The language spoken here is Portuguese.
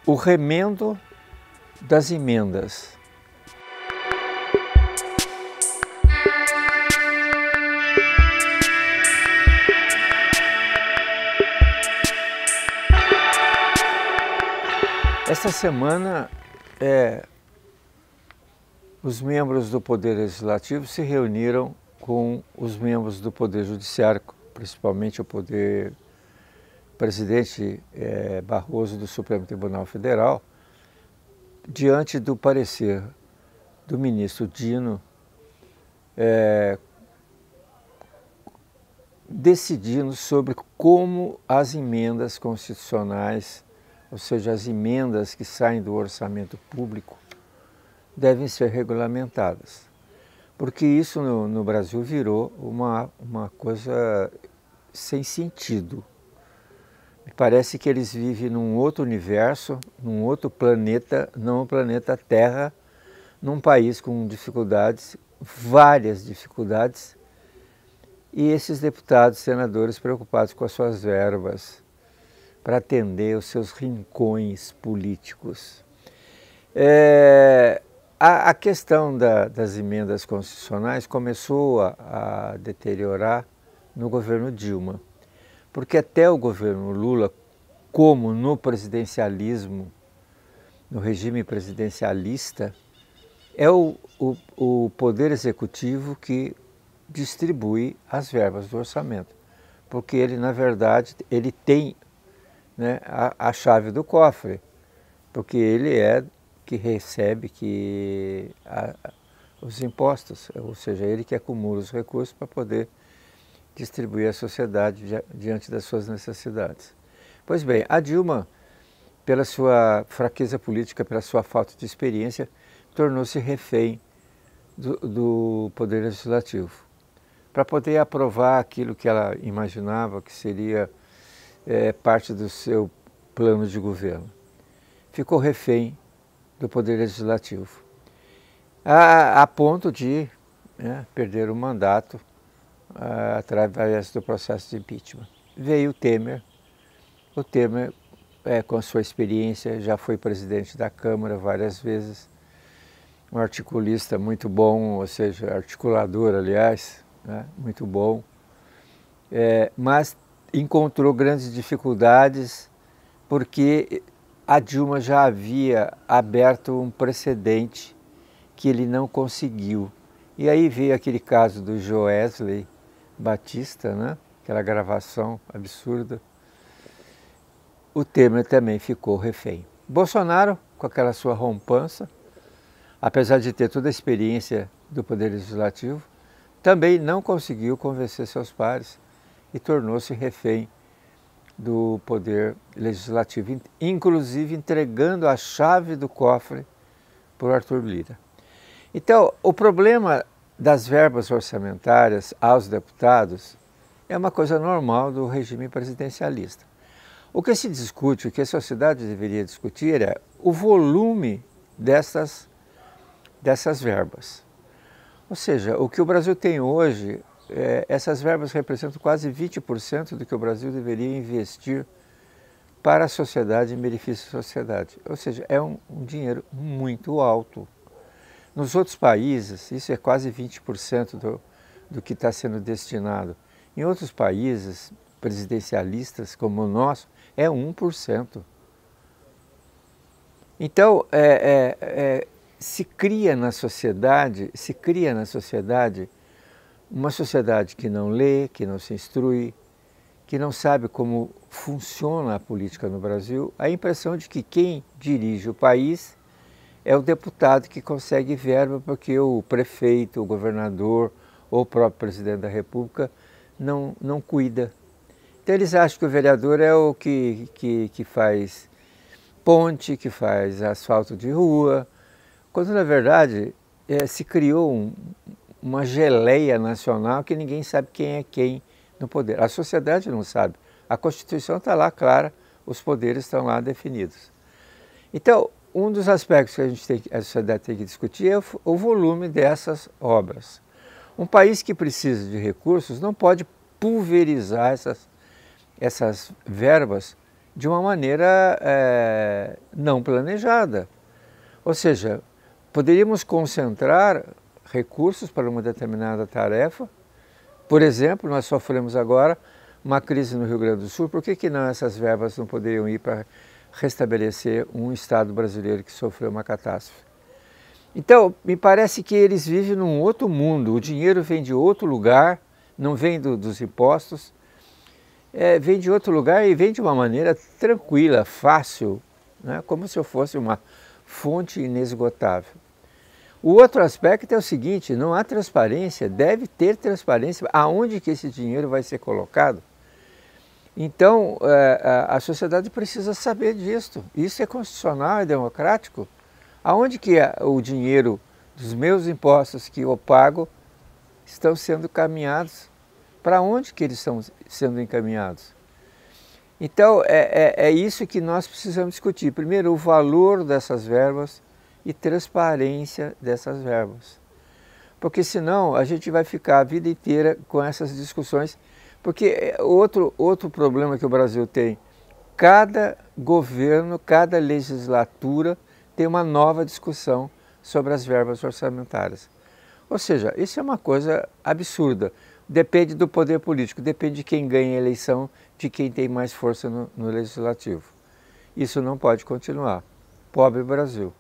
O remendo das emendas. Esta semana, os membros do Poder Legislativo se reuniram com os membros do Poder Judiciário, principalmente o presidente Barroso do Supremo Tribunal Federal, diante do parecer do ministro Dino, decidindo sobre como as emendas constitucionais, ou seja, as emendas que saem do orçamento público, devem ser regulamentadas. Porque isso no Brasil virou uma coisa sem sentido. Me parece que eles vivem num outro universo, num outro planeta, não o planeta Terra, num país com dificuldades, várias dificuldades, e esses deputados, senadores preocupados com as suas verbas para atender os seus rincões políticos. A questão das emendas constitucionais começou a deteriorar no governo Dilma, porque até o governo Lula, como no presidencialismo, no regime presidencialista, é o poder executivo que distribui as verbas do orçamento, porque ele, na verdade, ele tem, né, a chave do cofre, porque ele é que recebe os impostos, ou seja, ele que acumula os recursos para poder distribuir à sociedade diante das suas necessidades. Pois bem, a Dilma, pela sua fraqueza política, pela sua falta de experiência, tornou-se refém do Poder Legislativo, para poder aprovar aquilo que ela imaginava que seria parte do seu plano de governo. Ficou refém do Poder Legislativo, a ponto de perder o mandato através do processo de impeachment. Veio o Temer, com sua experiência, já foi presidente da Câmara várias vezes, um articulista muito bom, ou seja, articulador, aliás, muito bom, mas encontrou grandes dificuldades porque a Dilma já havia aberto um precedente que ele não conseguiu. E aí veio aquele caso do Joesley Batista, né? Aquela gravação absurda. O Temer também ficou refém. Bolsonaro, com aquela sua rompança, apesar de ter toda a experiência do Poder Legislativo, também não conseguiu convencer seus pares e tornou-se refém do Poder Legislativo, inclusive entregando a chave do cofre para o Arthur Lira. Então, o problema das verbas orçamentárias aos deputados é uma coisa normal do regime presidencialista. O que se discute, o que a sociedade deveria discutir é o volume dessas verbas. Ou seja, o que o Brasil tem hoje, essas verbas representam quase 20% do que o Brasil deveria investir para a sociedade, em benefício da sociedade. Ou seja, é um dinheiro muito alto. Nos outros países, isso é quase 20% do que está sendo destinado. Em outros países presidencialistas, como o nosso, é 1%. Então, se cria na sociedade uma sociedade que não lê, que não se instrui, que não sabe como funciona a política no Brasil, a impressão de que quem dirige o país é o deputado que consegue verba porque o prefeito, o governador ou o próprio presidente da República não cuida. Então eles acham que o vereador é o que faz ponte, que faz asfalto de rua, quando na verdade se criou uma geleia nacional que ninguém sabe quem é quem no poder. A sociedade não sabe. A Constituição está lá clara, os poderes estão lá definidos. Então, um dos aspectos que a sociedade tem que discutir é o volume dessas obras. Um país que precisa de recursos não pode pulverizar essas verbas de uma maneira não planejada. Ou seja, poderíamos concentrar recursos para uma determinada tarefa. Por exemplo, nós sofremos agora uma crise no Rio Grande do Sul. Por que não essas verbas não poderiam ir para restabelecer um Estado brasileiro que sofreu uma catástrofe? Então, me parece que eles vivem num outro mundo. O dinheiro vem de outro lugar, não vem dos impostos, vem de outro lugar e vem de uma maneira tranquila, fácil, né? Como se eu fosse uma fonte inesgotável. O outro aspecto é o seguinte: não há transparência, deve ter transparência aonde que esse dinheiro vai ser colocado. Então, a sociedade precisa saber disso. Isso é constitucional, é democrático. Aonde que o dinheiro dos meus impostos que eu pago estão sendo caminhados? Para onde que eles estão sendo encaminhados? Então, é isso que nós precisamos discutir. Primeiro, o valor dessas verbas e transparência dessas verbas. Porque senão a gente vai ficar a vida inteira com essas discussões. Porque outro problema que o Brasil tem, cada governo, cada legislatura tem uma nova discussão sobre as verbas orçamentárias. Ou seja, isso é uma coisa absurda. Depende do poder político, depende de quem ganha a eleição, de quem tem mais força no legislativo. Isso não pode continuar. Pobre Brasil.